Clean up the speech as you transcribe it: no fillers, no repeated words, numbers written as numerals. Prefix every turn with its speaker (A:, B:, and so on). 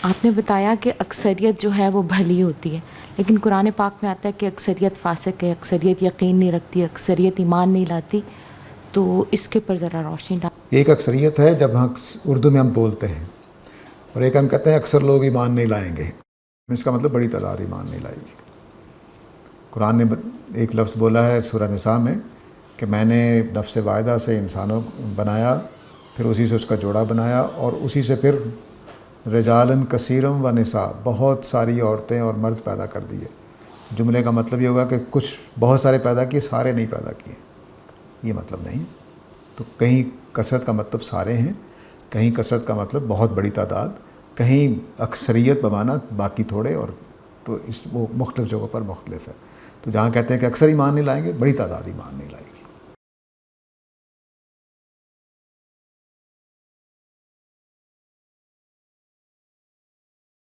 A: آپ نے بتایا کہ اکثریت جو ہے وہ بھلی ہوتی ہے، لیکن قرآن پاک میں آتا ہے کہ اکثریت فاسق ہے، اکثریت یقین نہیں رکھتی، اکثریت ایمان نہیں لاتی، تو اس کے اوپر ذرا روشنی ڈال۔
B: ایک اکثریت ہے جب ہم اردو میں ہم بولتے ہیں، اور ایک ہم کہتے ہیں اکثر لوگ ایمان نہیں لائیں گے، اس کا مطلب بڑی تعداد ایمان نہیں لائے گی۔ قرآن نے ایک لفظ بولا ہے سورہ نساء میں کہ میں نے نفس واحدہ سے انسانوں بنایا، پھر اسی سے اس کا جوڑا بنایا، اور اسی سے پھر رجالن کثیرم و نساء، بہت ساری عورتیں اور مرد پیدا کر دیے۔ جملے کا مطلب یہ ہوگا کہ کچھ بہت سارے پیدا کیے، سارے نہیں پیدا کیے، یہ مطلب نہیں۔ تو کہیں کثرت کا مطلب سارے ہیں، کہیں کثرت کا مطلب بہت بڑی تعداد، کہیں اکثریت بمانا باقی تھوڑے، اور تو وہ مختلف جگہوں پر مختلف ہے۔ تو جہاں کہتے ہیں کہ اکثر ایمان نہیں لائیں گے، بڑی تعداد ایمان نہیں لائے گی۔